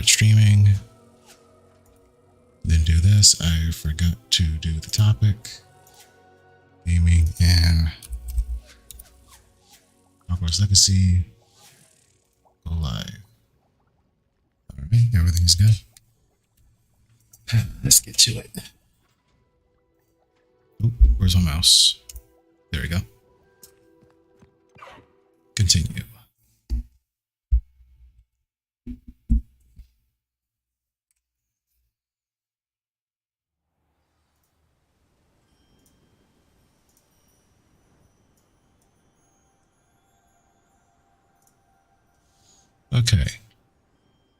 start streaming. Then do this. I forgot to do the topic. Gaming and Hogwarts Legacy. Go live. Alright, everything's good. Let's get to it. Oh, where's my mouse? There we go. Continue. Okay.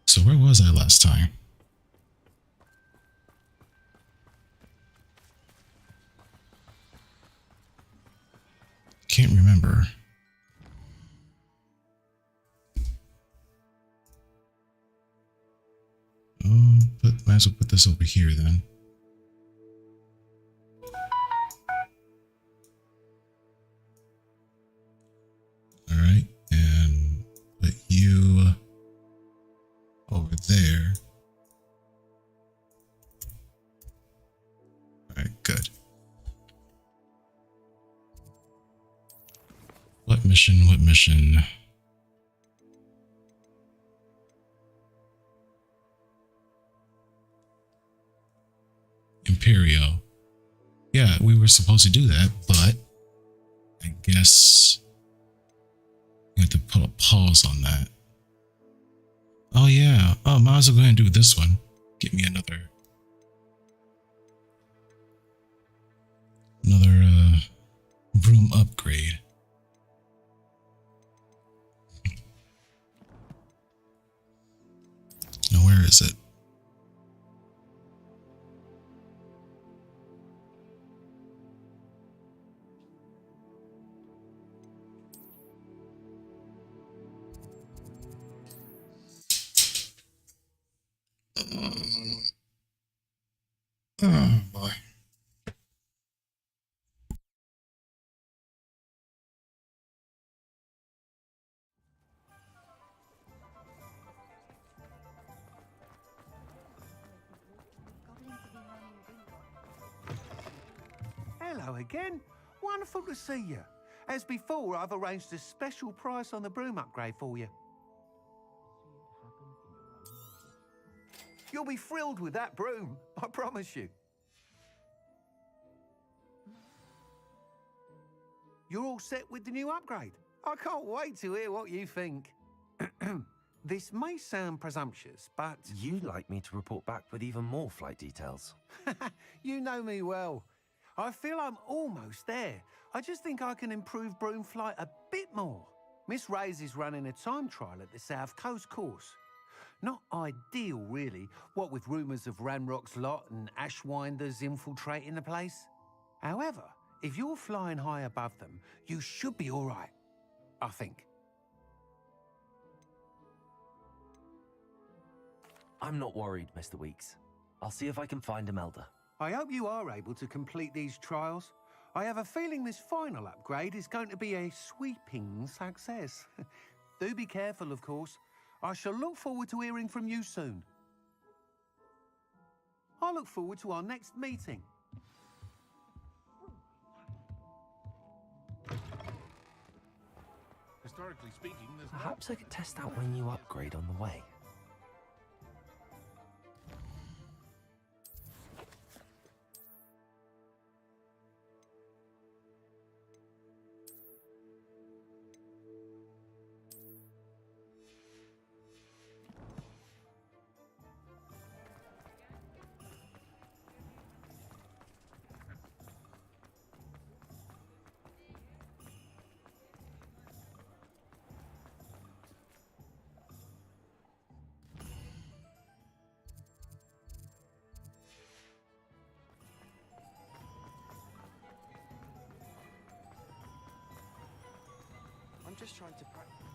So where was I last time? Can't remember. Oh, but might as well put this over here then. All right, and put you over there. All right, good. What mission? What mission? Imperio. Yeah, we were supposed to do that, but I guess you have to put a pause on that. Oh yeah. Oh, might as well go ahead and do this one. Get me another broom upgrade. Now where is it? Oh boy. Hello again. Wonderful to see you. As before, I've arranged a special price on the broom upgrade for you. You'll be thrilled with that broom, I promise you. You're all set with the new upgrade. I can't wait to hear what you think. This may sound presumptuous, but... You'd like me to report back with even more flight details. You know me well. I feel I'm almost there. I just think I can improve broom flight a bit more. Miss Ray's is running a time trial at the South Coast course. Not ideal, really, what with rumours of Ranrock's lot and Ashwinders infiltrating the place. However, if you're flying high above them, you should be all right, I think. I'm not worried, Mr. Weeks. I'll see if I can find Imelda. I hope you are able to complete these trials. I have a feeling this final upgrade is going to be a sweeping success. Do be careful, of course. I shall look forward to hearing from you soon. I look forward to our next meeting. Historically speaking, there's Perhaps I could test out my new upgrade on the way. I'm just trying to practice.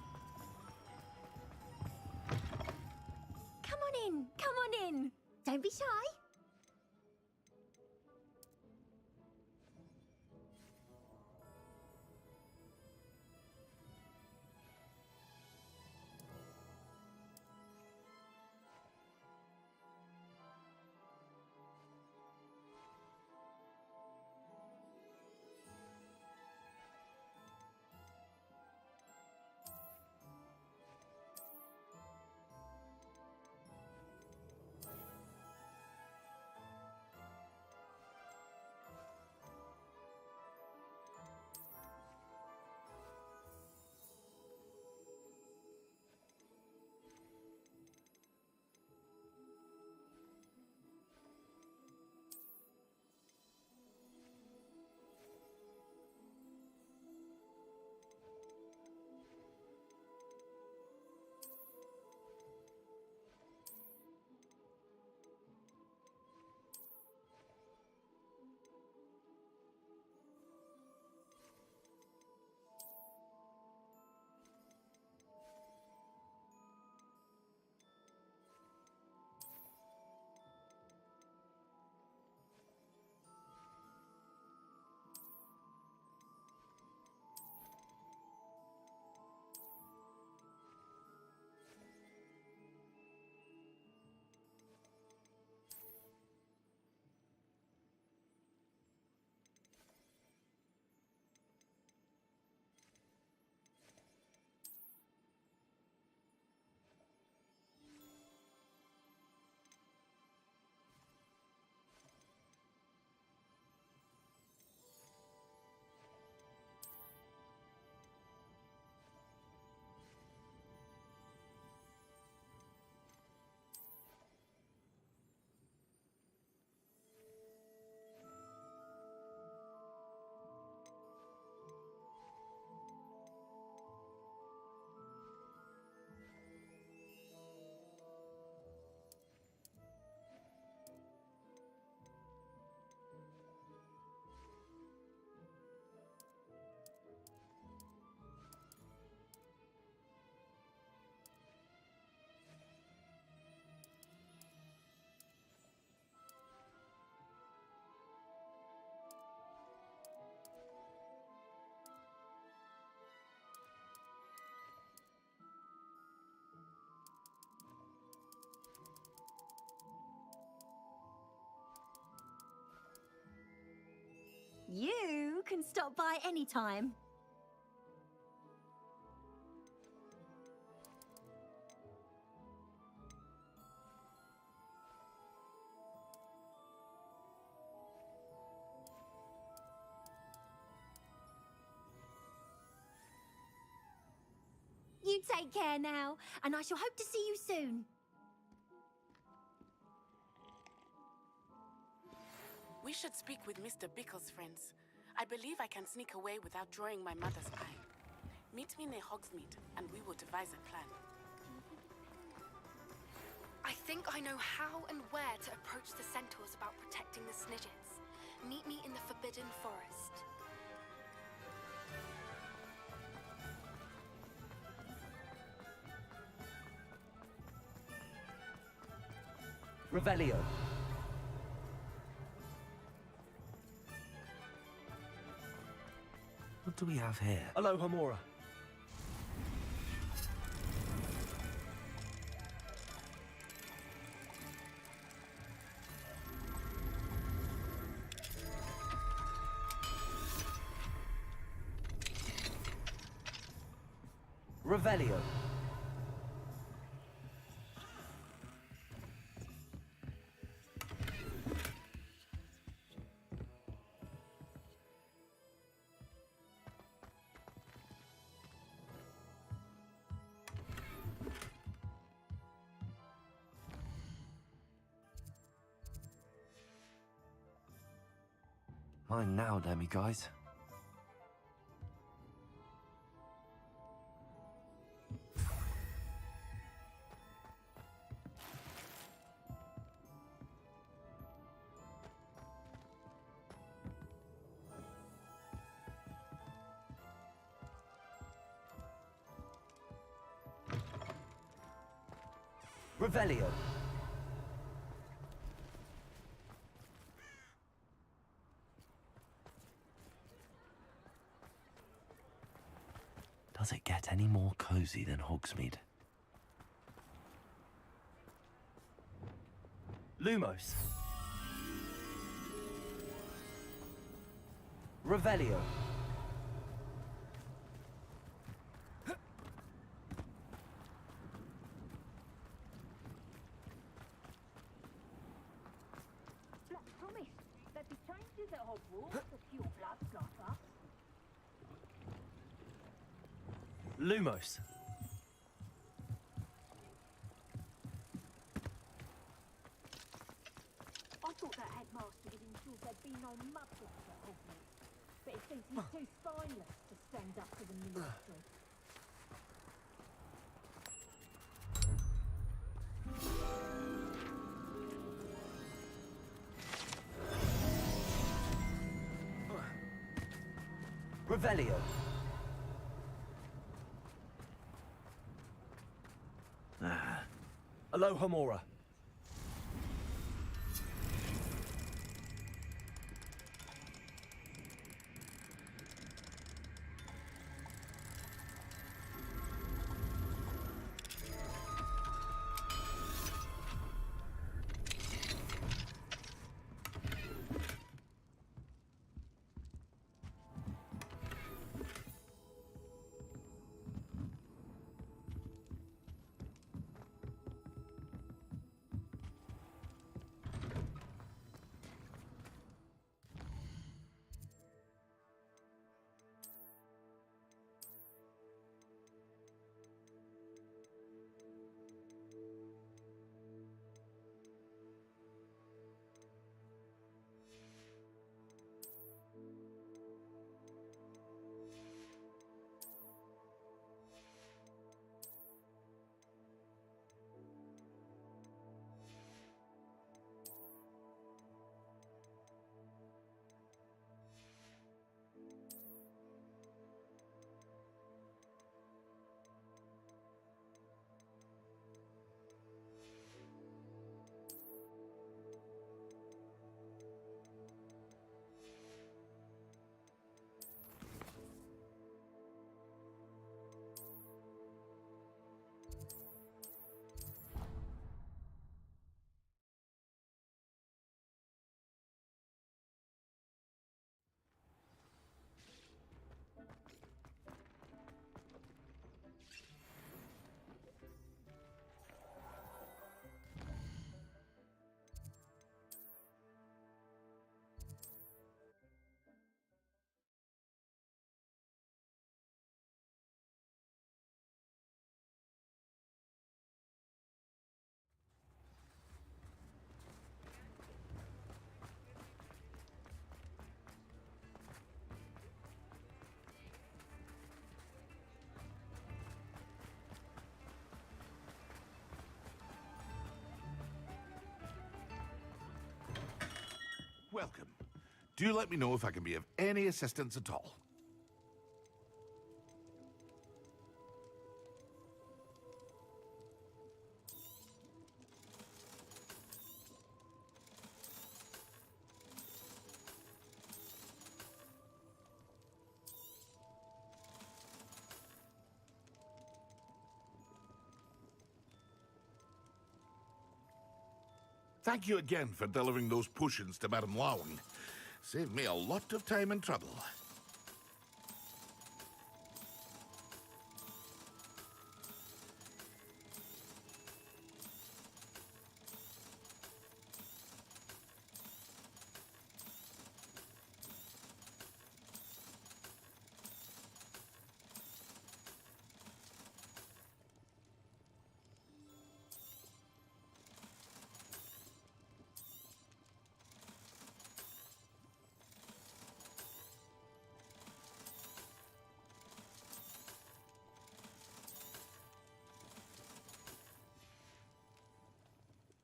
Come on in, come on in. Don't be shy. stop by anytime. You take care now, and I shall hope to see you soon. We should speak with Mr. Bickle's friends. I believe I can sneak away without drawing my mother's eye. Meet me near Hogsmeade, and we will devise a plan. I think I know how and where to approach the centaurs about protecting the Snidgets. Meet me in the Forbidden Forest. Revelio. What do we have here? Aloha Mora. Revelio. Mine now, damn you guys. Revelio. Does it get any more cozy than Hogsmeade? Lumos. Revelio. Promise that the changes at Hogwarts are pure blood slaughter. Lumos. I thought that headmaster would ensure there'd be no mudbloods at Hogwarts, but it seems he's too spineless to stand up to the ministry. Revelio. Aloha Mora. welcome. Do let me know if I can be of any assistance at all. Thank you again for delivering those potions to Madame Lawing. Saved me a lot of time and trouble.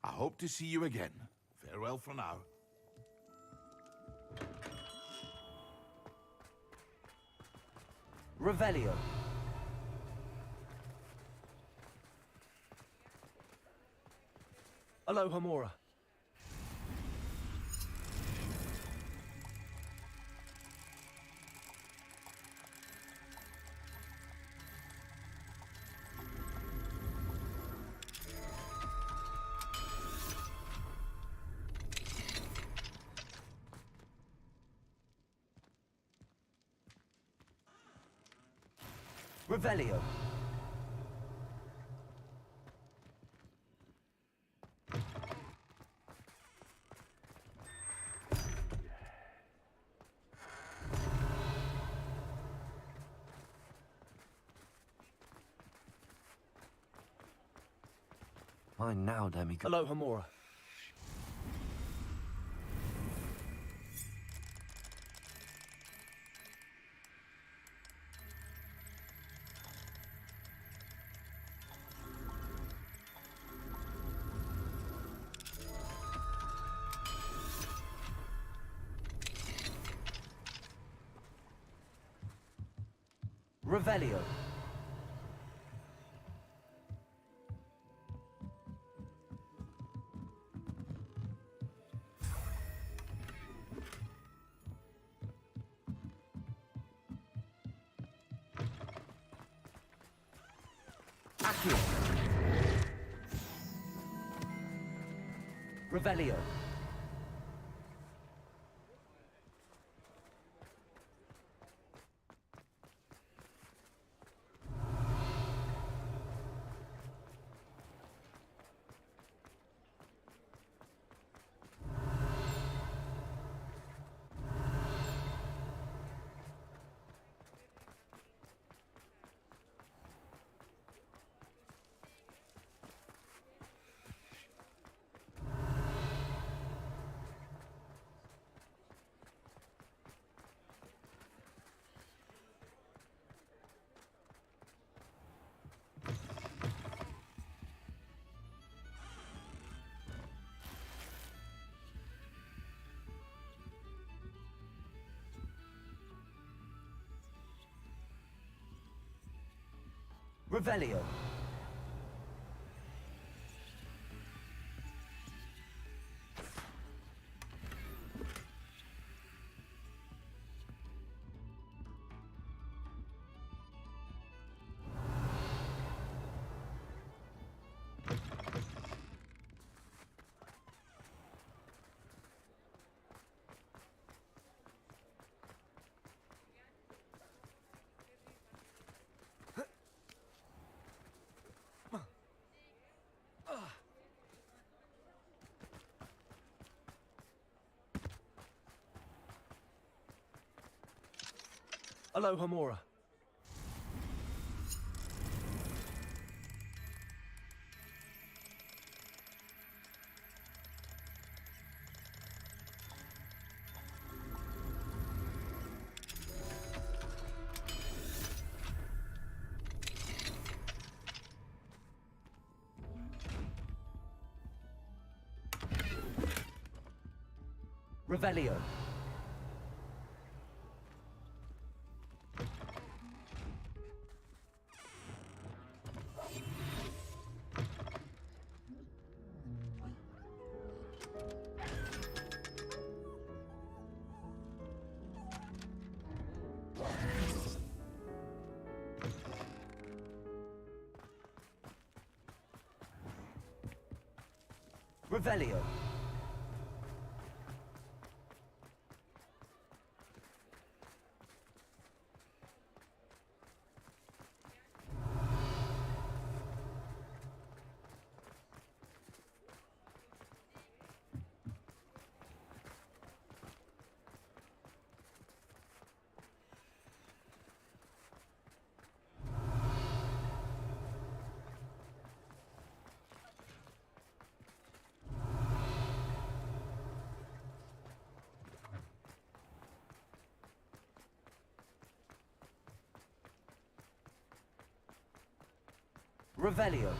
I hope to see you again. Farewell for now. Revelio. Aloha Mora. Revelio. Mine now, Demigod. Aloha Mora. Revelio. Accio. Revelio. Revelio. Aloha Mora. Revelio. Revelio. Revelio.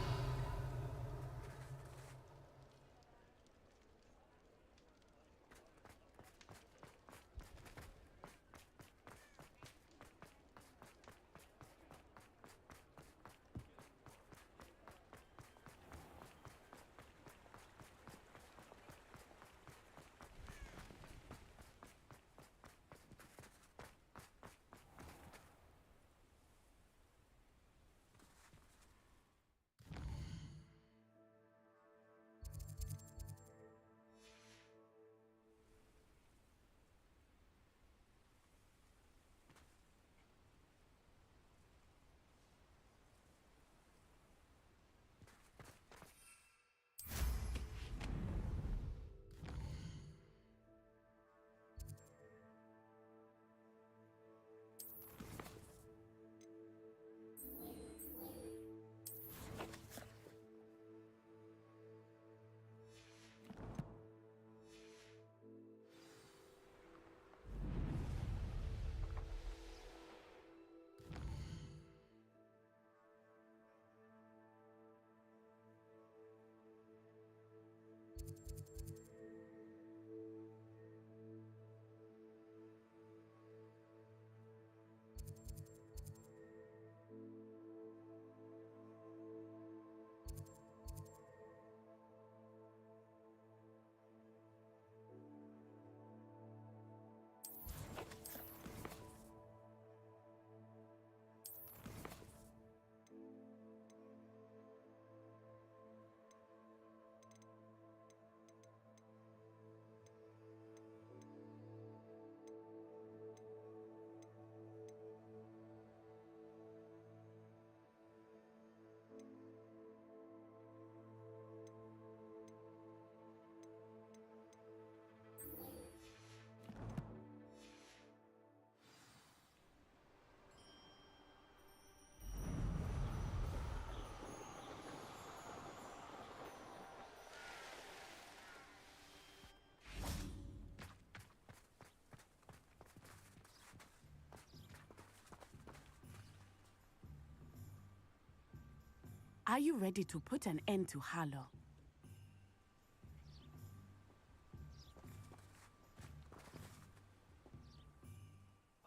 Are you ready to put an end to Harlow?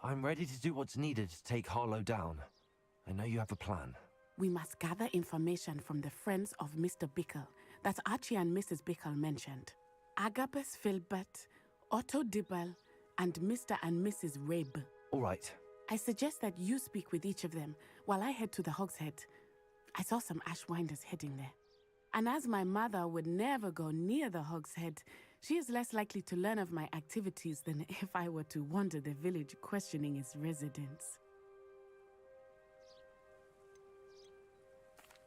I'm ready to do what's needed to take Harlow down. I know you have a plan. We must gather information from the friends of Mr. Bickle that Archie and Mrs. Bickle mentioned. Agabus Filbert, Otto Dibble, and Mr. and Mrs. Rabe. All right. I suggest that you speak with each of them while I head to the Hogshead. I saw some Ashwinders heading there. And as my mother would never go near the Hogshead, she is less likely to learn of my activities than if I were to wander the village questioning its residents.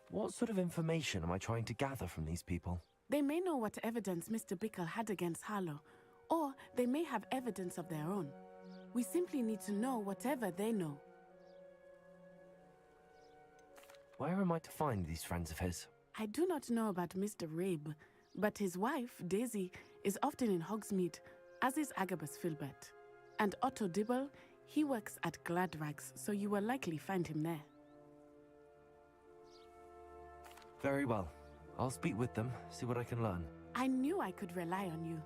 What sort of information am I trying to gather from these people? They may know what evidence Mr. Bickle had against Harlow, or they may have evidence of their own. We simply need to know whatever they know. Where am I to find these friends of his? I do not know about Mr. Rabe, but his wife, Daisy, is often in Hogsmeade, as is Agabus Filbert. And Otto Dibble, he works at Gladrags, so you will likely find him there. Very well. I'll speak with them, see what I can learn. I knew I could rely on you.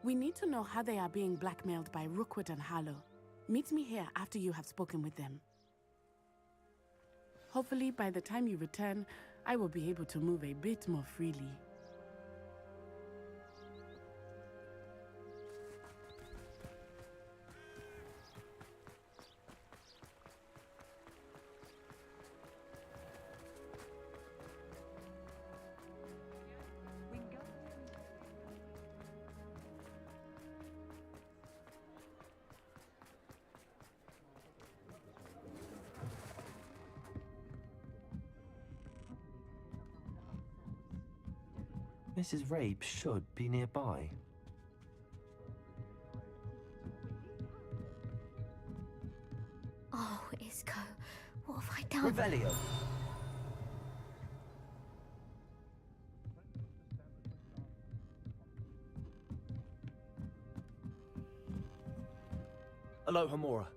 We need to know how they are being blackmailed by Rookwood and Harlow. Meet me here after you have spoken with them. Hopefully, by the time you return, I will be able to move a bit more freely. Mrs. Rabe should be nearby. Oh, Isco, what have I done? Revelio! Aloha Mora.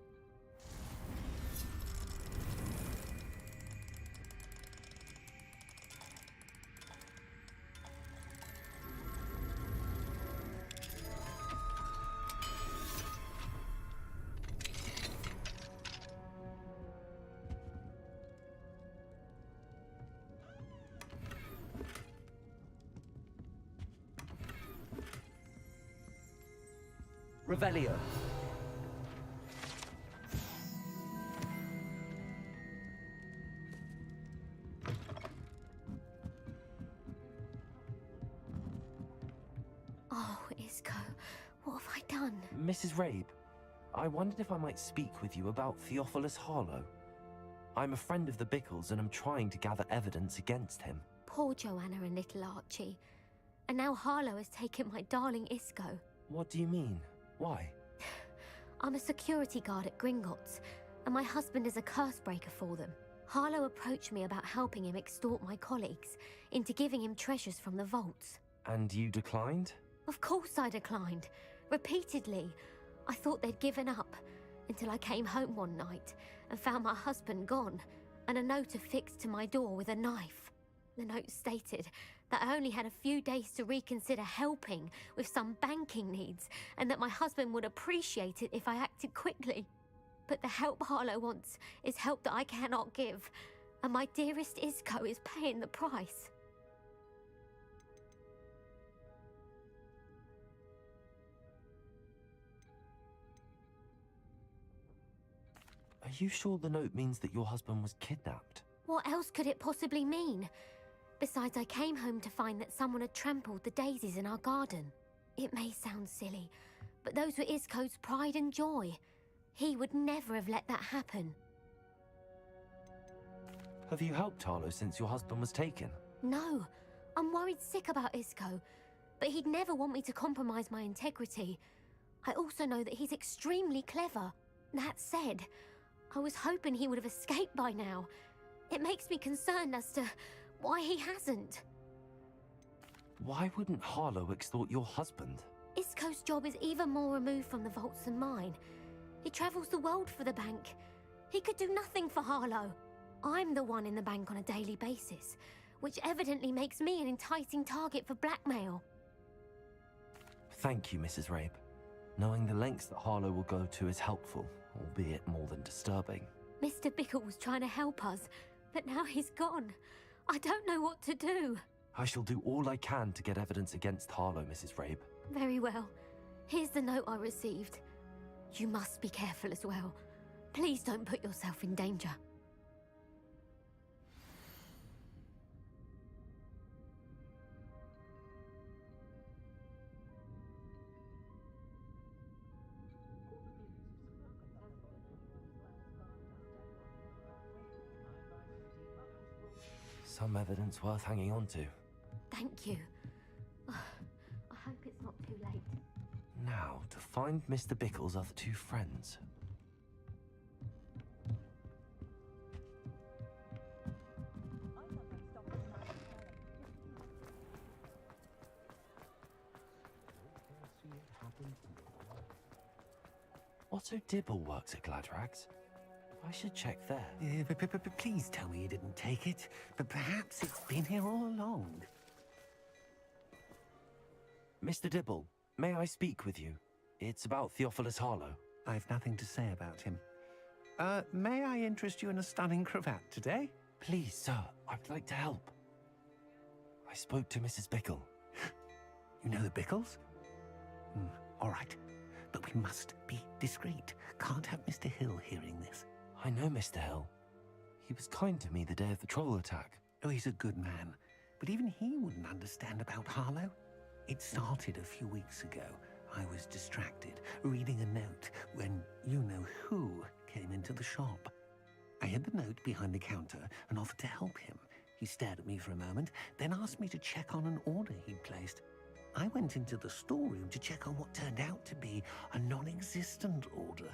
Revelio. Oh, Isco, what have I done? Mrs. Rabe, I wondered if I might speak with you about Theophilus Harlow. I'm a friend of the Bickles and I'm trying to gather evidence against him. Poor Joanna and little Archie. And now Harlow has taken my darling Isco. What do you mean? Why? I'm a security guard at Gringotts, and my husband is a curse breaker for them. Harlow approached me about helping him extort my colleagues into giving him treasures from the vaults. And you declined? Of course I declined. Repeatedly. I thought they'd given up, until I came home one night and found my husband gone, and a note affixed to my door with a knife. The note stated that I only had a few days to reconsider helping with some banking needs, and that my husband would appreciate it if I acted quickly. But the help Harlow wants is help that I cannot give, and my dearest Isco is paying the price. Are you sure the note means that your husband was kidnapped? What else could it possibly mean? Besides, I came home to find that someone had trampled the daisies in our garden. It may sound silly, but those were Isco's pride and joy. He would never have let that happen. Have you helped Harlow since your husband was taken? No, I'm worried sick about Isco, but he'd never want me to compromise my integrity. I also know that he's extremely clever. That said, I was hoping he would have escaped by now. It makes me concerned as to why he hasn't. Why wouldn't Harlow extort your husband? Isco's job is even more removed from the vaults than mine. He travels the world for the bank. He could do nothing for Harlow. I'm the one in the bank on a daily basis, which evidently makes me an enticing target for blackmail. Thank you, Mrs. Rabe. Knowing the lengths that Harlow will go to is helpful, albeit more than disturbing. Mr. Bickle was trying to help us, but now he's gone. I don't know what to do. I shall do all I can to get evidence against Harlow, Mrs. Rabe. Very well. Here's the note I received. You must be careful as well. Please don't put yourself in danger. Some evidence worth hanging on to. Thank you. I hope it's not too late. Now, to find Mr. Bickle's other two friends. Otto Dibble works at Gladrags. I should check there. Please tell me you didn't take it. But perhaps it's been here all along. Mr. Dibble, may I speak with you? It's about Theophilus Harlow. I've nothing to say about him. May I interest you in a stunning cravat today? Please, sir, I'd like to help. I spoke to Mrs. Bickle. You know the Bickles? All right. But we must be discreet. Can't have Mr. Hill hearing this. I know Mr. Hill. He was kind to me the day of the troll attack. Oh, he's a good man. But even he wouldn't understand about Harlow. It started a few weeks ago. I was distracted, reading a note, when you-know-who came into the shop. I hid the note behind the counter and offered to help him. He stared at me for a moment, then asked me to check on an order he'd placed. I went into the storeroom to check on what turned out to be a non-existent order.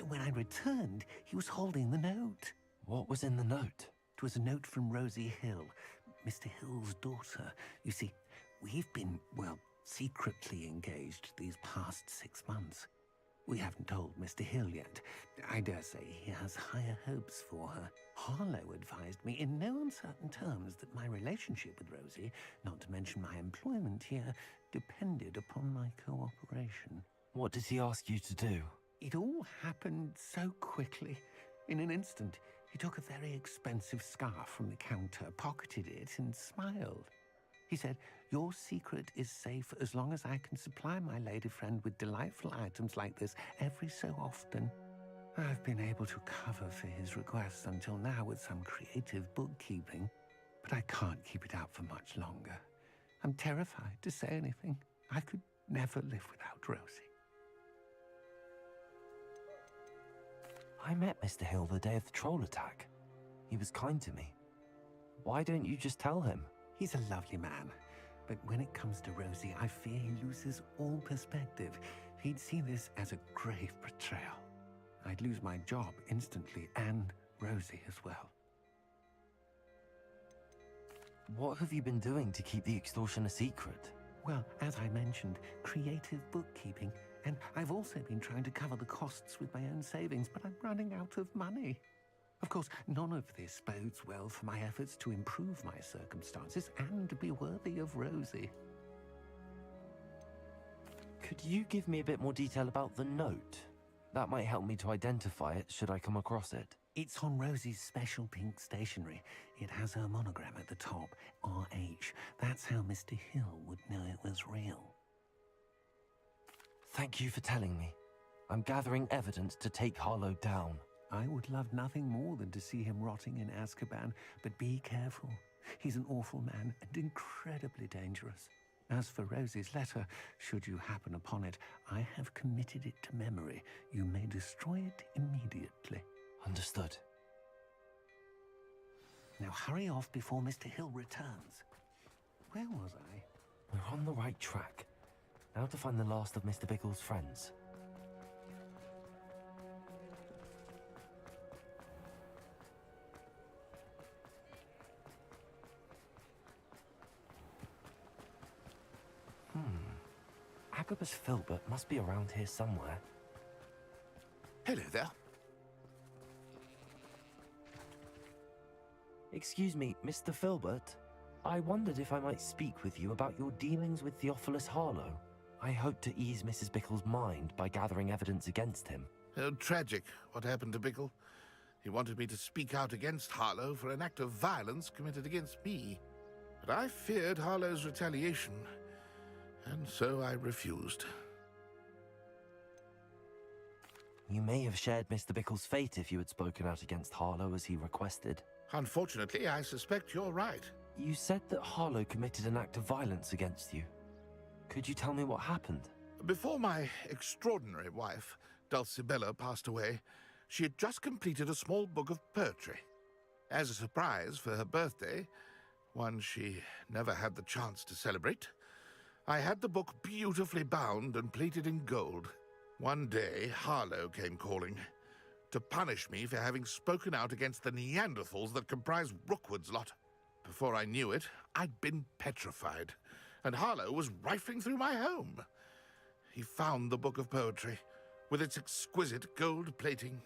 When I returned, he was holding the note. What was in the note? It was a note from Rosie Hill, Mr. Hill's daughter. You see, we've been, well, secretly engaged these past 6 months. We haven't told Mr. Hill yet. I dare say he has higher hopes for her. Harlow advised me in no uncertain terms that my relationship with Rosie, not to mention my employment here, depended upon my cooperation. What did he ask you to do? It all happened so quickly. In an instant, he took a very expensive scarf from the counter, pocketed it, and smiled. He said, "Your secret is safe as long as I can supply my lady friend with delightful items like this every so often." I've been able to cover for his requests until now with some creative bookkeeping, but I can't keep it up for much longer. I'm terrified to say anything. I could never live without Rosie. I met Mr. Hill the day of the troll attack. He was kind to me. Why don't you just tell him? He's a lovely man, but when it comes to Rosie, I fear he loses all perspective. He'd see this as a grave betrayal. I'd lose my job instantly, and Rosie as well. What have you been doing to keep the extortion a secret? Well, as I mentioned, creative bookkeeping, and I've also been trying to cover the costs with my own savings, but I'm running out of money. Of course, none of this bodes well for my efforts to improve my circumstances and to be worthy of Rosie. Could you give me a bit more detail about the note? That might help me to identify it should I come across it. It's on Rosie's special pink stationery. It has her monogram at the top, RH. That's how Mr. Hill would know it was real. Thank you for telling me. I'm gathering evidence to take Harlow down. I would love nothing more than to see him rotting in Azkaban, but be careful. He's an awful man and incredibly dangerous. As for Rosie's letter, should you happen upon it, I have committed it to memory. You may destroy it immediately. Understood. Now hurry off before Mr. Hill returns. Where was I? We're on the right track. Now to find the last of Mr. Bickle's friends. Agabus Filbert must be around here somewhere. Hello there. Excuse me, Mr. Filbert. I wondered if I might speak with you about your dealings with Theophilus Harlow. I hope to ease Mrs. Bickle's mind by gathering evidence against him. Oh, tragic what happened to Bickle. He wanted me to speak out against Harlow for an act of violence committed against me. But I feared Harlow's retaliation, and so I refused. You may have shared Mr. Bickle's fate if you had spoken out against Harlow as he requested. Unfortunately, I suspect you're right. You said that Harlow committed an act of violence against you. Could you tell me what happened? Before my extraordinary wife, Dulcibella, passed away, she had just completed a small book of poetry. As a surprise for her birthday, one she never had the chance to celebrate, I had the book beautifully bound and plated in gold. One day, Harlow came calling to punish me for having spoken out against the Neanderthals that comprise Rookwood's lot. Before I knew it, I'd been petrified, and Harlow was rifling through my home. He found the book of poetry, with its exquisite gold plating.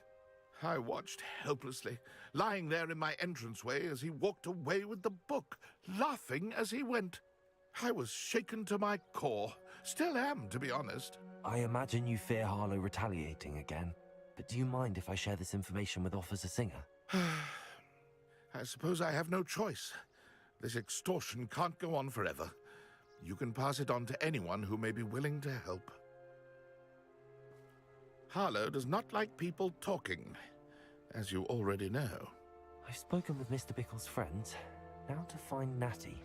I watched helplessly, lying there in my entranceway as he walked away with the book, laughing as he went. I was shaken to my core, Still am, to be honest. I imagine you fear Harlow retaliating again, but do you mind if I share this information with Officer Singer? I suppose I have no choice. This extortion can't go on forever. You can pass it on to anyone who may be willing to help. Harlow does not like people talking, as you already know. I've spoken with Mr. Bickle's friends. Now to find Natty.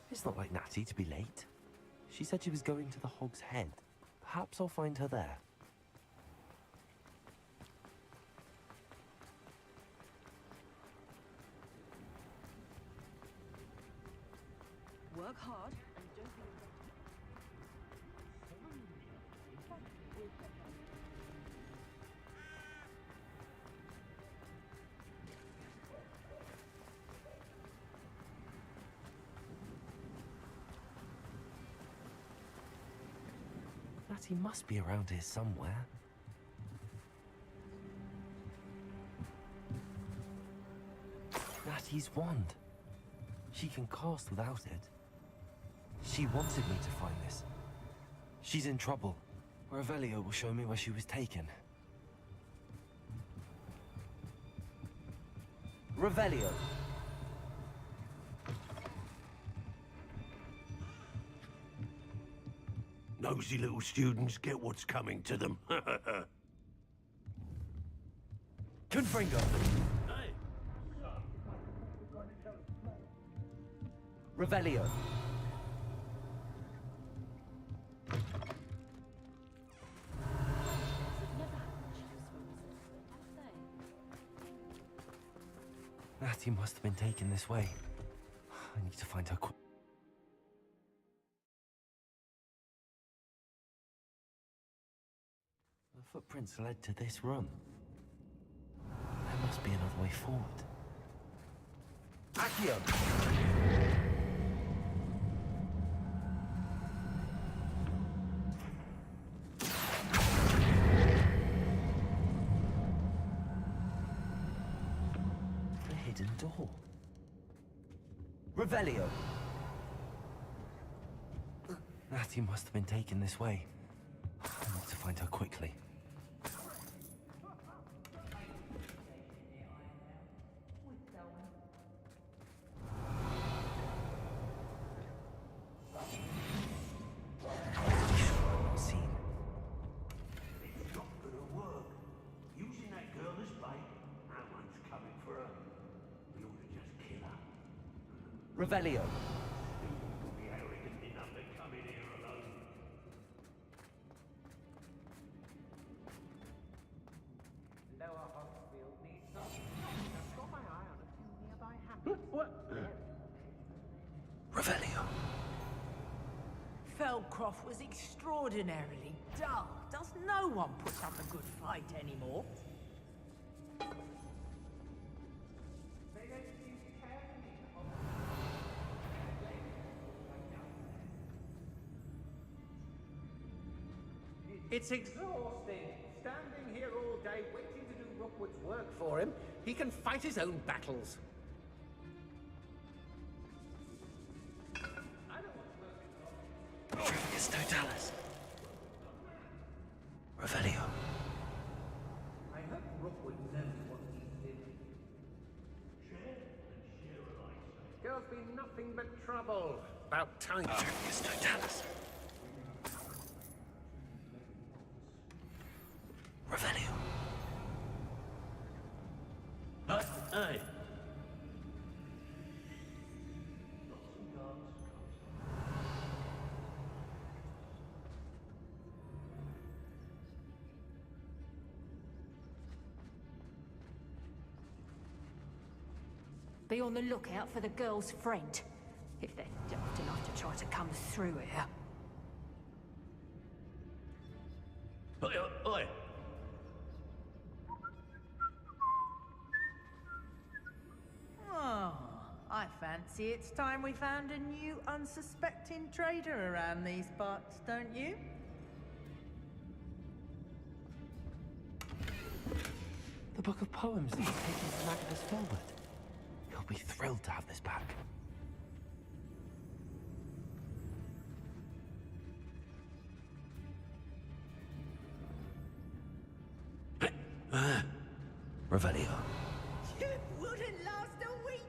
It's not like Natty to be late. She said she was going to the Hog's Head. Perhaps I'll find her there. Work hard and don't be Natty must be around here somewhere. Natty's wand. She can cast without it. She wanted me to find this. She's in trouble. Revelio will show me where she was taken. Revelio! Nosy little students get what's coming to them. Confringo! Revelio! Natty must have been taken this way. I need to find her quick. The footprints led to this room. There must be another way forward. Accio! A hidden door. Revelio! Natty must have been taken this way. I need to find her quickly. Revelio. Revelio. Feldcroft was extraordinarily dull. Does no one put up a good fight anymore? It's exhausting. Standing here all day waiting to do Rookwood's work for him. He can fight his own battles. Trivius Totalis. Revelio. I hope Rookwood knows what he's doing. Girl's been nothing but trouble. About time. Trivius Totalis. Revelio. Hey. Be on the lookout for the girl's friend, if they're daft enough to try to come through here. Oi, oi, oi. Oh, I fancy it's time we found a new unsuspecting trader around these parts, don't you? The book of poems that you've taken from Agnes Filbert. He'll be thrilled to have this back. Revelio. It wouldn't last a week!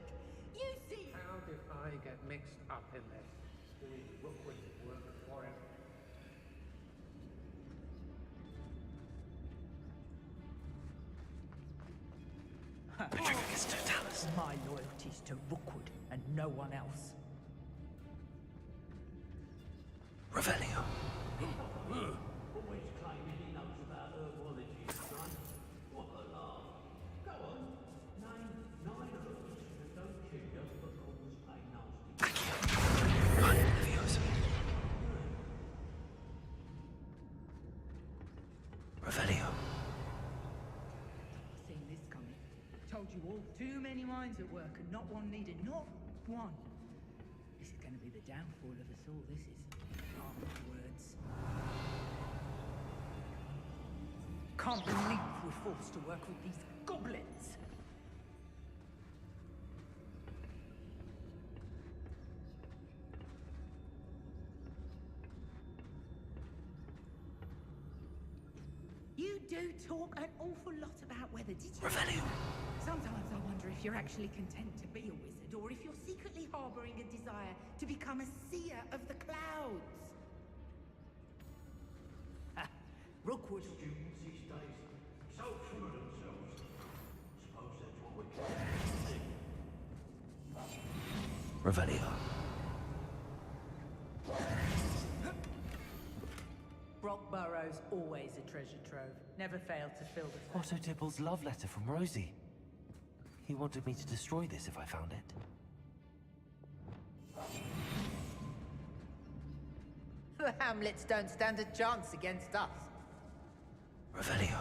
You see! How did I get mixed up in this? Doing Rookwood's work for him. Petrificus totalis. My loyalty's to Rookwood and no one else. Revelio. Always claiming he knows about herbology, son. What a laugh. Go on. Name 9 herbs that don't kill you but cause a nasty... Leviosa. Revelio. Seen this coming. Told you all. Too many minds at work and not one needed. Not one. This is going to be the downfall of us all. This is. Mark my words. Can't believe we're forced to work with these goblins. You do talk an awful lot about weather, did you? Revelio. Sometimes I wonder if you're actually content to be a wizard, or if you're secretly harboring a desire to become a seer of the clouds. Rookwood. Students these days, so full of themselves. Suppose that's what we're trying to see. Revelio. Brock Burrow's always a treasure trove. Never failed to fill the... Otto Dibble's love letter from Rosie. He wanted me to destroy this if I found it. The Hamlets don't stand a chance against us. Revelio.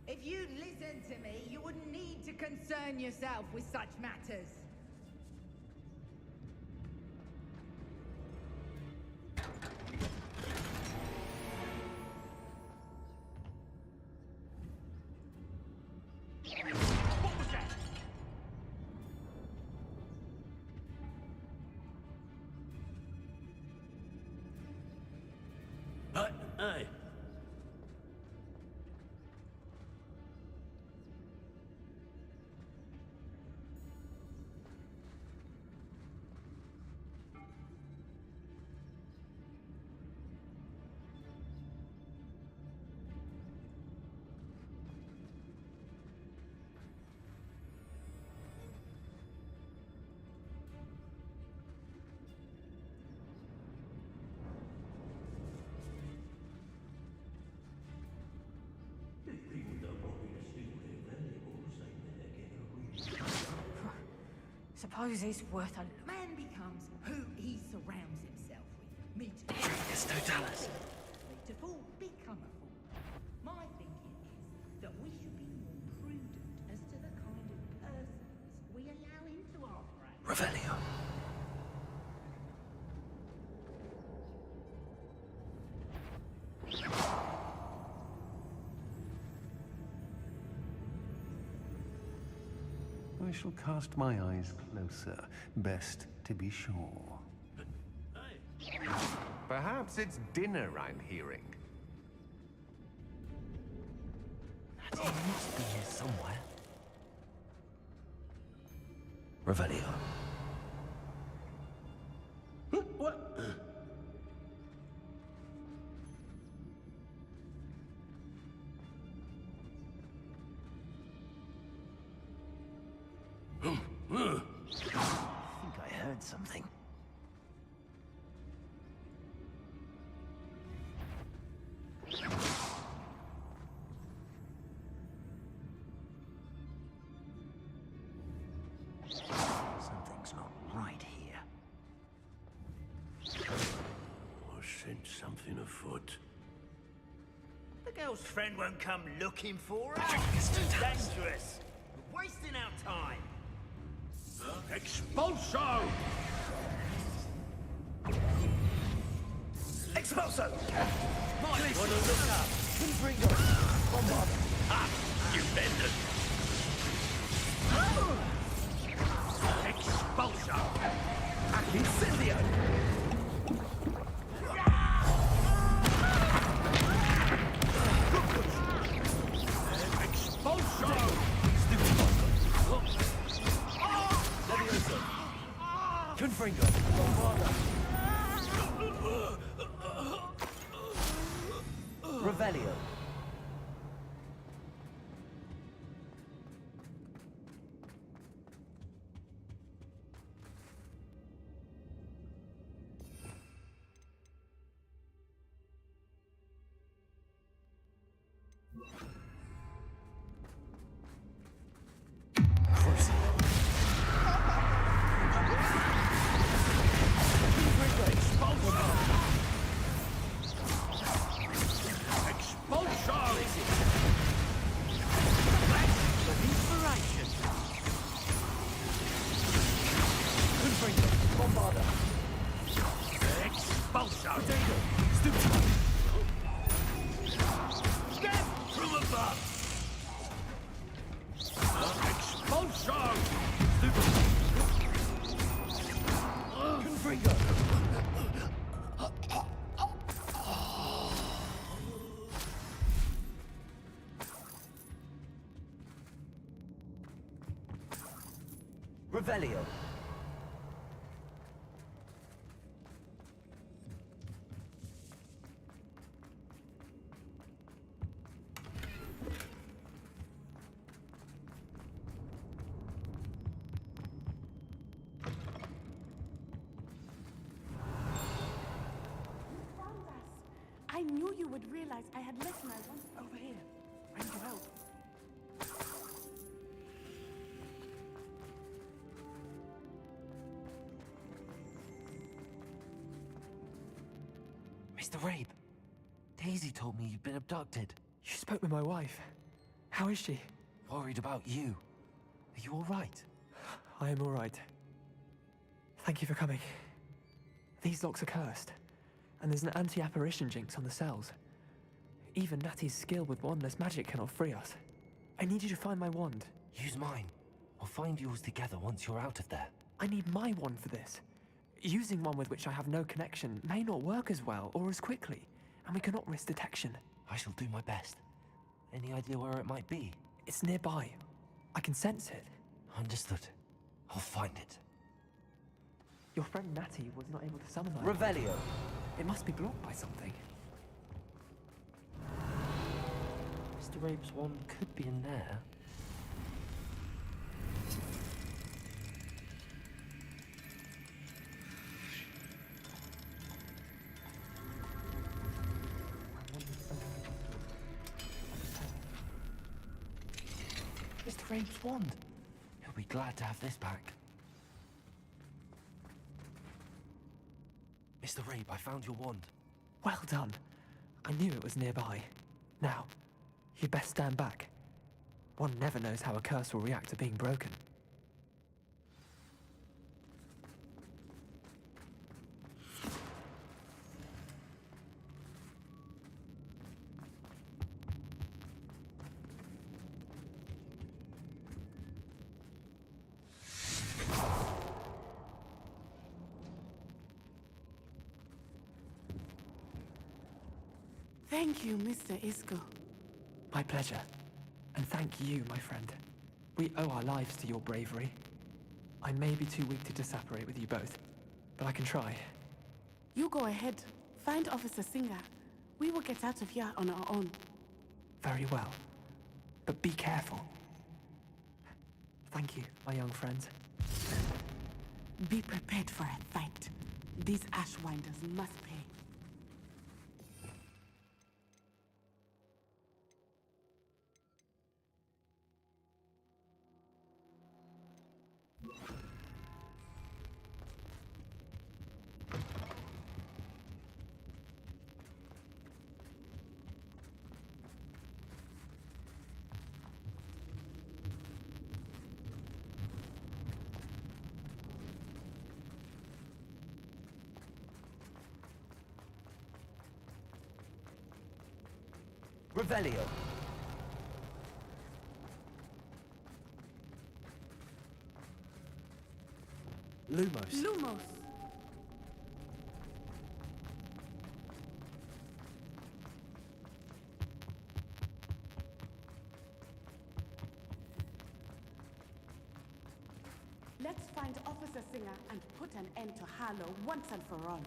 If you'd listen to me, you wouldn't need to concern yourself with such matters. What was that? Hey. If people don't want me to steal their valuables, they better get a reason. Suppose it's worth a... Man becomes who he surrounds himself with. Me too. Petrificus totalis. Lead to fool, become a fool. My thinking is that we should be more prudent as to the kind of persons we allow into our brains. Revelio. I shall cast my eyes closer, best to be sure. Perhaps it's dinner I'm hearing. He must be here somewhere. Revelio. What? I think I heard something. Miguel's friend won't come looking for us. It's too dangerous. We're wasting our time. Expulso! Expulso! Might want to look up. Confringo! Bombard! Ah, you benders. Expulso! Incendio! Expulso! Levioso! Confringo! Bombarda! Revelio! Revelio. I knew you would realize I had left my wand over here. I need your help. Mr. Rabe, Daisy told me you'd been abducted. You spoke with my wife. How is she? Worried about you. Are you all right? I am all right. Thank you for coming. These locks are cursed, and there's an anti-apparition jinx on the cells. Even Natty's skill with wandless magic cannot free us. I need you to find my wand. Use mine. We'll find yours together once you're out of there. I need my wand for this. Using one with which I have no connection may not work as well or as quickly, and we cannot risk detection. I shall do my best. Any idea where it might be? It's nearby. I can sense it. Understood. I'll find it. Your friend Natty was not able to summon my Revelio. It must be blocked by something. Mr. Rabe's wand could be in there. Mr. Rabe's wand. He'll be glad to have this back. Mr. Rabe, I found your wand. Well done. I knew it was nearby. Now, you'd best stand back. One never knows how a curse will react to being broken. Thank you, Mr. Isco. My pleasure. And thank you, my friend. We owe our lives to your bravery. I may be too weak to disapparate with you both, but I can try. You go ahead. Find Officer Singer. We will get out of here on our own. Very well. But be careful. Thank you, my young friends. Be prepared for a fight. These Ashwinders must pay. Revelio. Lumos. Lumos! Let's find Officer Singer and put an end to Harlow once and for all.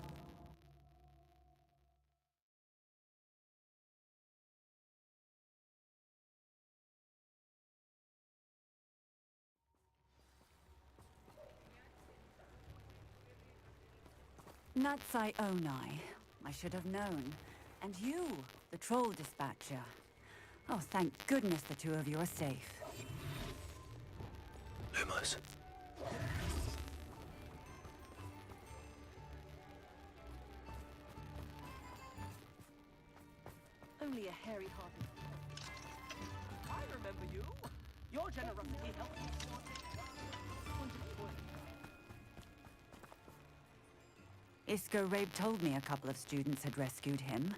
Natsai Onai. I should have known. And you, the troll dispatcher. Oh, thank goodness the two of you are safe. Lumos. Only a hairy-hearted. I remember you. Your generosity helped me. Isco Rabe told me a couple of students had rescued him.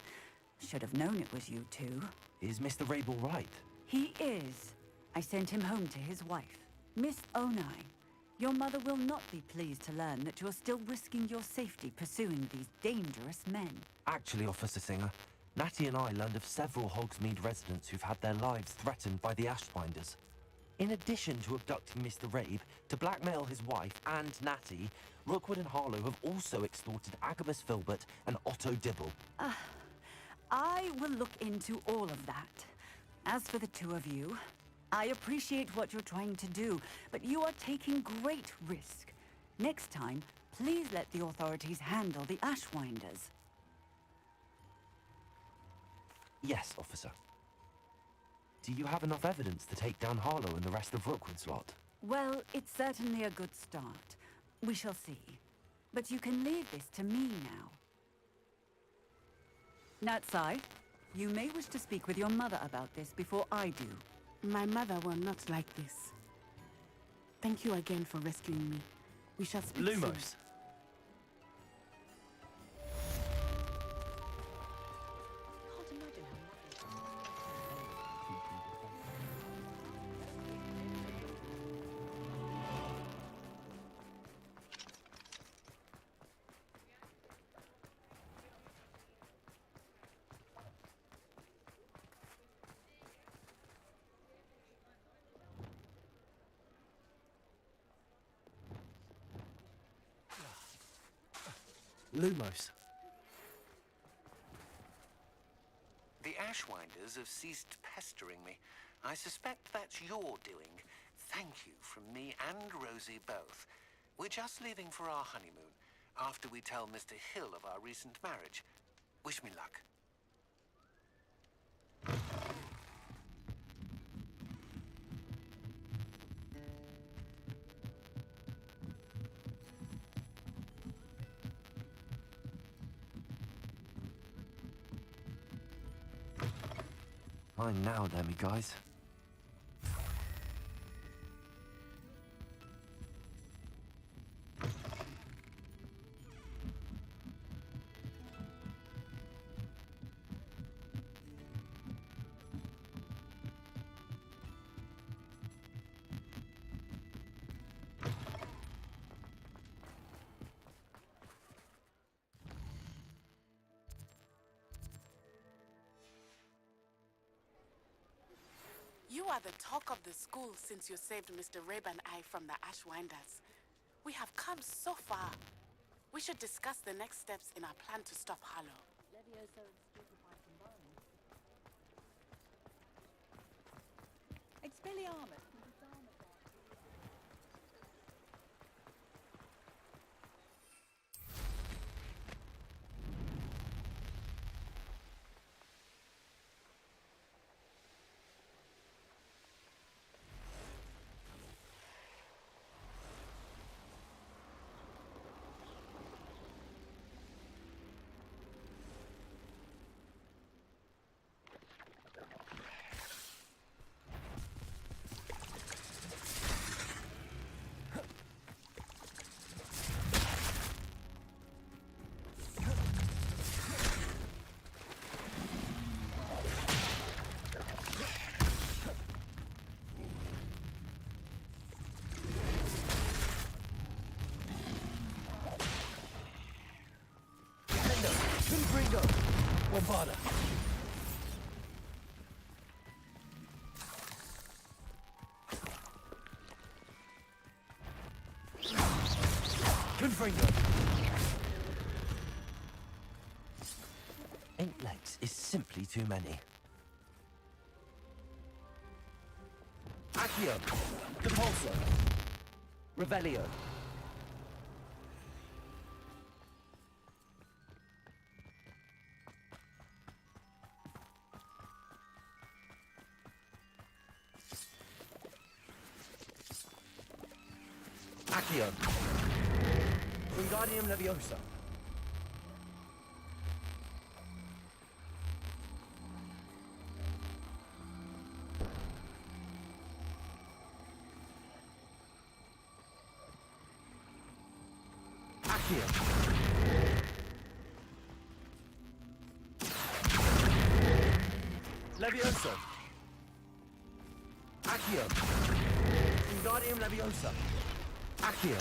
Should have known it was you two. Is Mr. Rabe all right? He is. I sent him home to his wife. Miss Onai, your mother will not be pleased to learn that you're still risking your safety pursuing these dangerous men. Actually, Officer Singer, Natty and I learned of several Hogsmeade residents who've had their lives threatened by the Ashbinders. In addition to abducting Mr. Rabe to blackmail his wife and Natty, Rookwood and Harlow have also extorted Agabus Filbert and Otto Dibble. I will look into all of that. As for the two of you, I appreciate what you're trying to do, but you are taking great risk. Next time, please let the authorities handle the Ashwinders. Yes, officer. Do you have enough evidence to take down Harlow and the rest of Rookwood's lot? Well, it's certainly a good start. We shall see. But you can leave this to me now. Natsai, you may wish to speak with your mother about this before I do. My mother will not like this. Thank you again for rescuing me. We shall speak soon. Lumos. Lumos. The Ashwinders have ceased pestering me. I suspect that's your doing. Thank you from me and Rosie both. We're just leaving for our honeymoon, after we tell Mr. Hill of our recent marriage. Wish me luck. Mine now, Demi, guys. You are the talk of the school since you saved Mr. Rabe and I from the Ashwinders. We have come so far. We should discuss the next steps in our plan to stop Harlow. Expelliarmus. Confringo! Bombarda! Confringo! 8 legs is simply too many. Accio! Depulso! Revelio! Accio! Wingardium Leviosa! Accio! Leviosa! Accio! Wingardium Leviosa! Accio!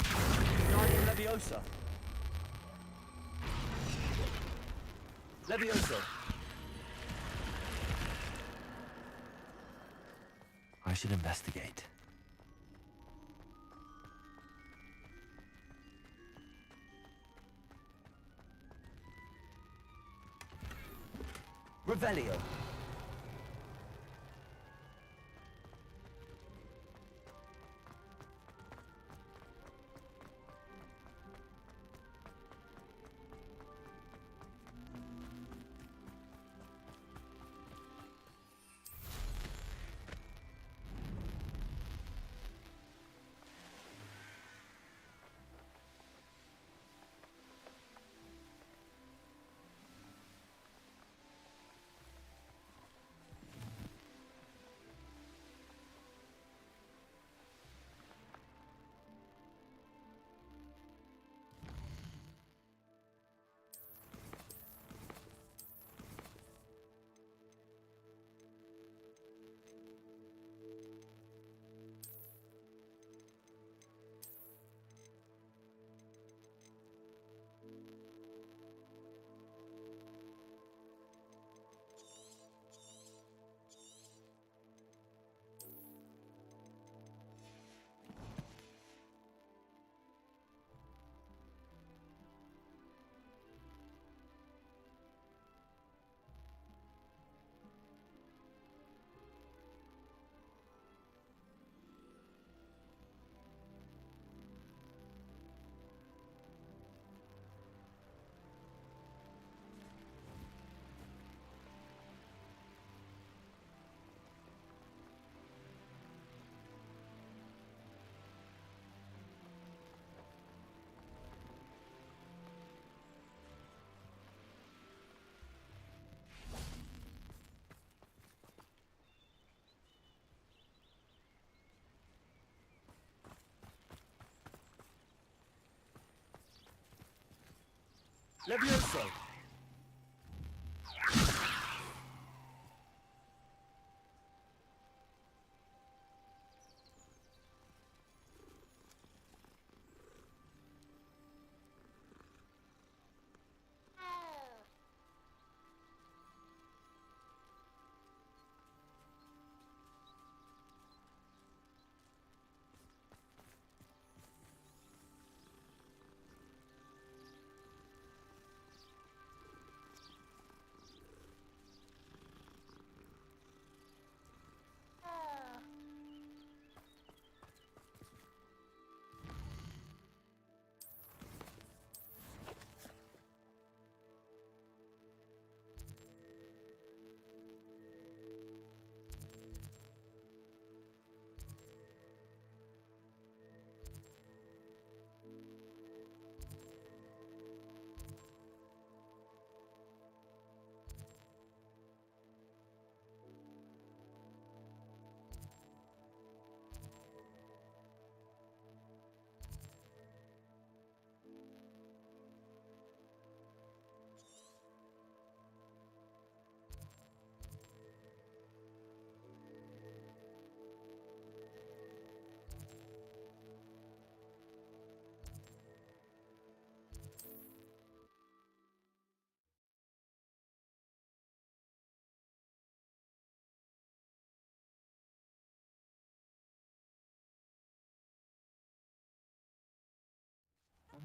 Wingardium Leviosa! Leviosa! I should investigate. Revelio! Levioso!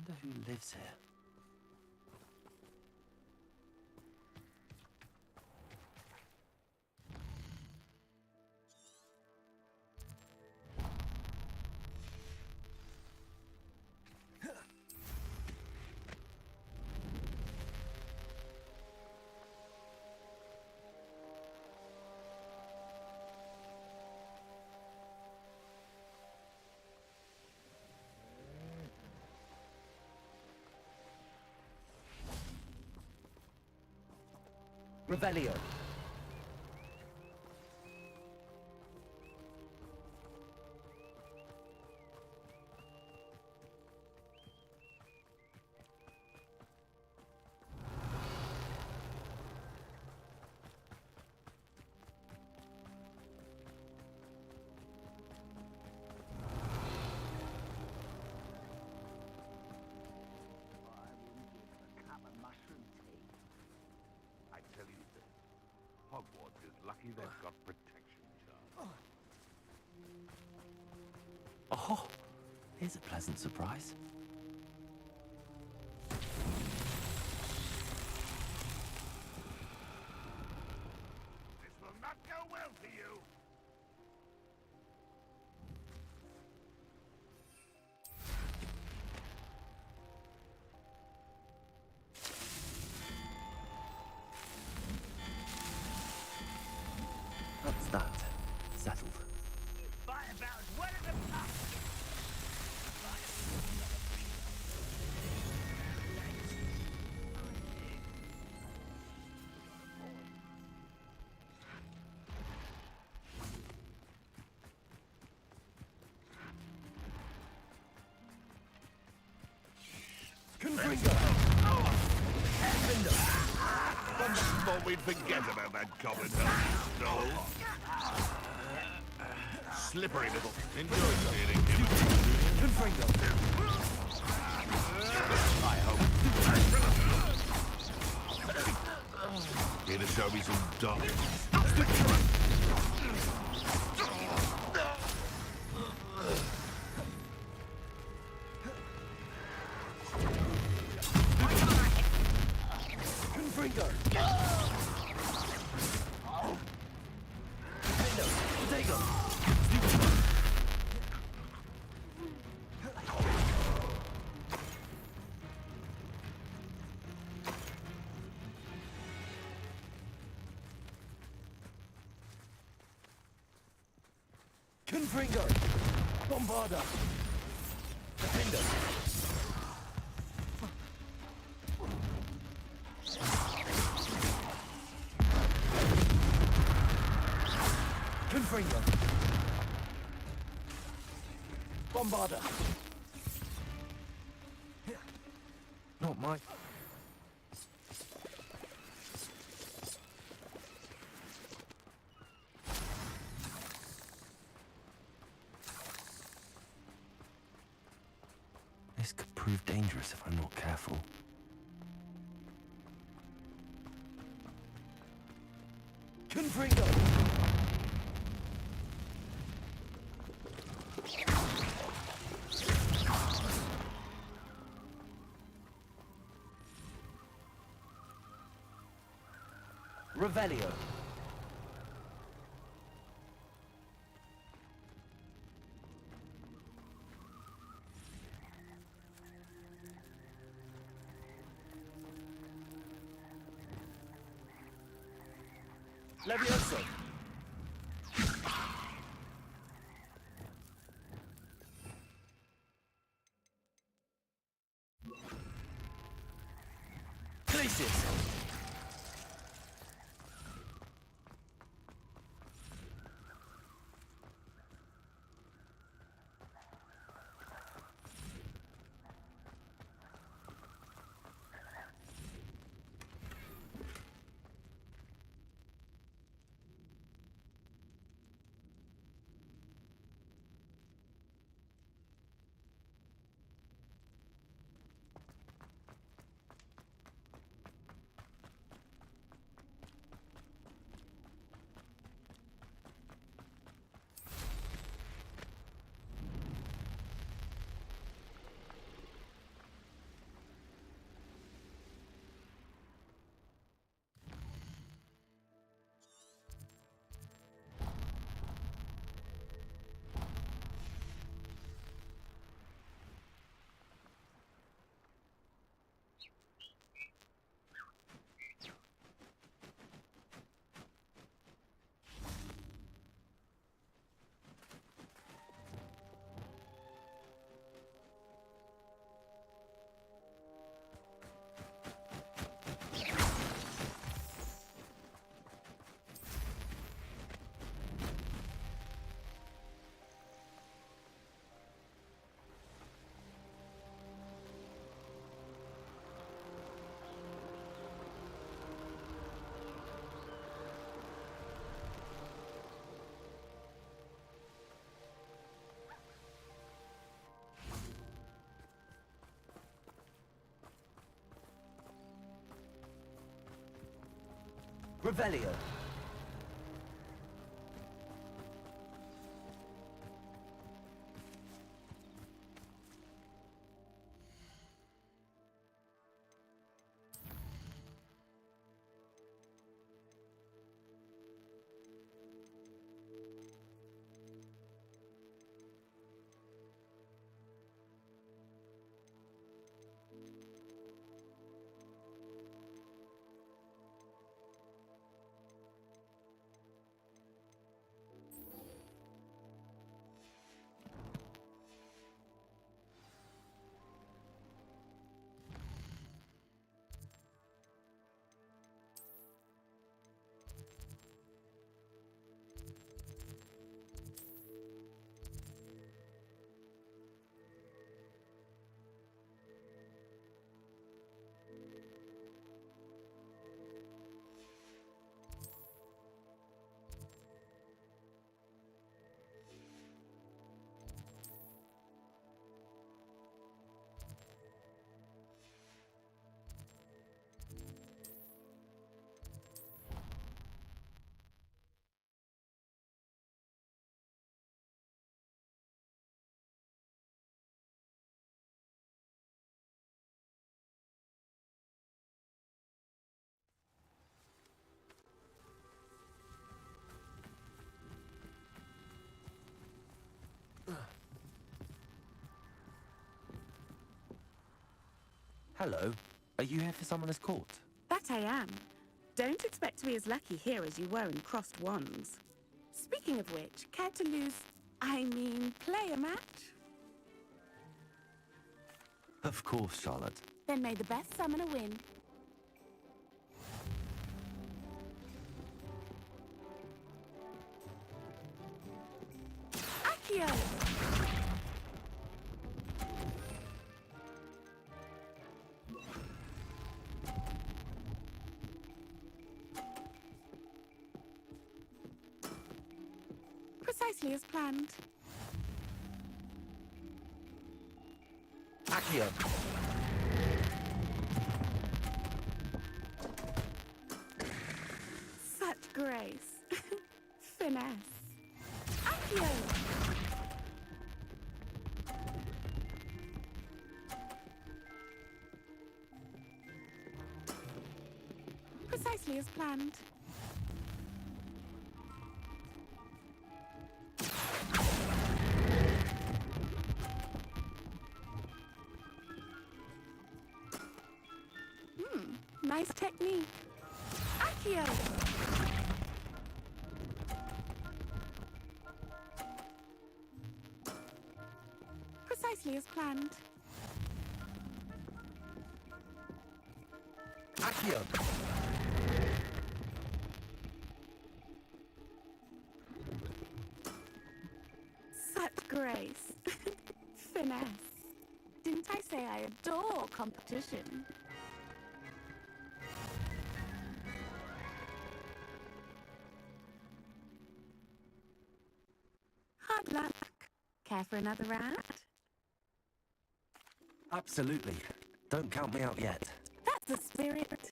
wonder who lives here. Revelio. I tell you this, Hogwarts is lucky they've got protection charms. Oh, here's a pleasant surprise. This will not go well for you. That's that. Settled. Thought we'd forget about that goblin helmet you stole. Slippery little. Enjoy stealing him. I hope. Here to show me some dollars. Confringo! Bombarda! Defender! Confringo! Bombarda! Not my... This could prove dangerous if I'm not careful. Confringo! Revelio. Levioso. Glacius. Revelio. Hello. Are you here for Summoner's Court? That I am. Don't expect to be as lucky here as you were in Crossed Wands. Speaking of which, care to play a match? Of course, Charlotte. Then may the best summoner win. Accio! Precisely as planned. Accio. Such grace. Finesse. Accio! Precisely as planned. Nice technique. Accio! Precisely as planned. Accio. Such grace. Finesse. Didn't I say I adore competition? Hard luck. Care for another round? Absolutely. Don't count me out yet. That's the spirit.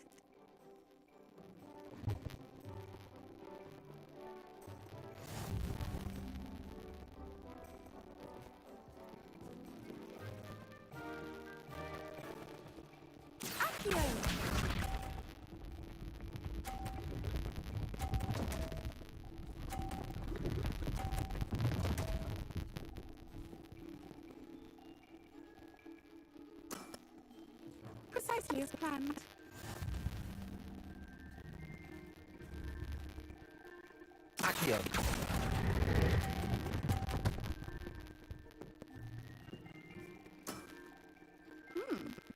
Accio! Precisely as planned. Accio.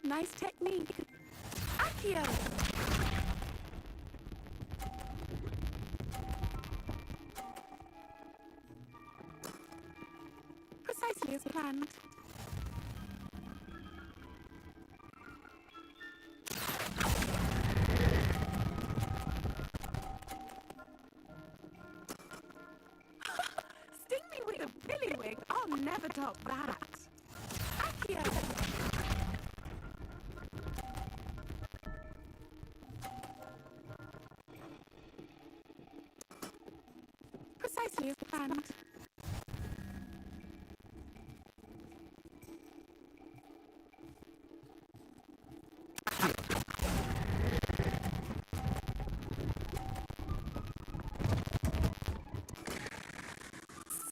Nice technique. Accio! Precisely as planned. Sting me with a billywig. I'll never top that. Accio! Precisely as planned.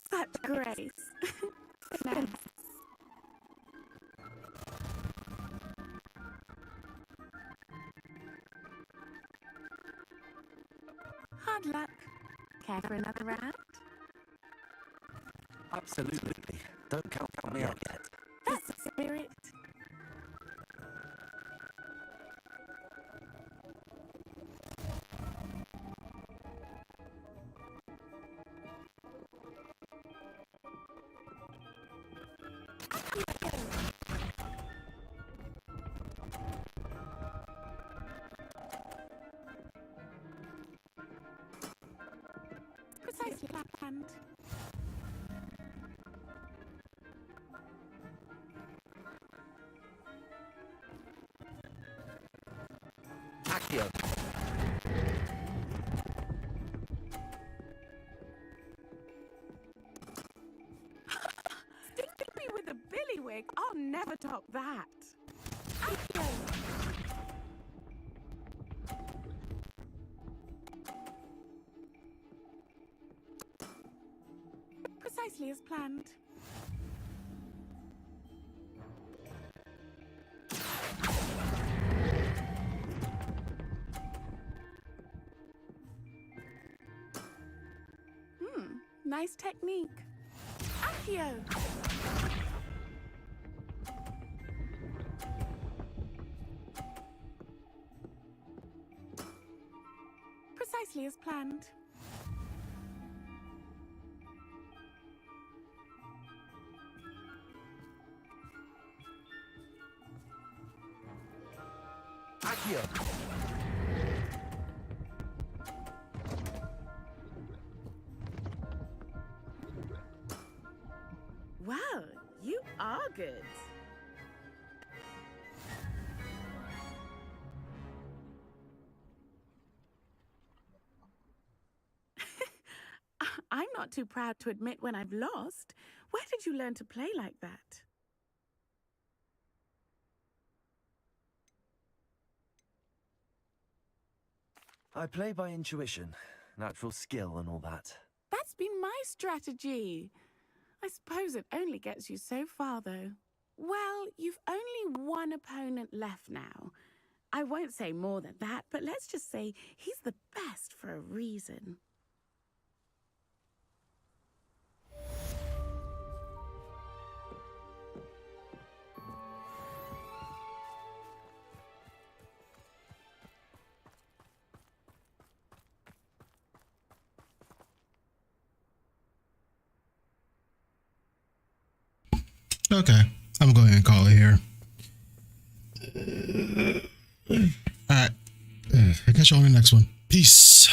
Such grace. Nice. Hard luck. Care for another round? Absolutely. Don't count me out yet. That's the spirit. Precisely planned. Accio. Sting me with a billywig. I'll never top that. Precisely as planned. Nice technique. Accio! Precisely as planned. Accio. Wow, you are good. I'm not too proud to admit when I've lost. Where did you learn to play like that? I play by intuition, natural skill and all that. That's been my strategy. I suppose it only gets you so far, though. Well, you've only one opponent left now. I won't say more than that, but let's just say he's the best for a reason. Okay, I'm going to call it here. All right, I'll catch you on the next one. Peace.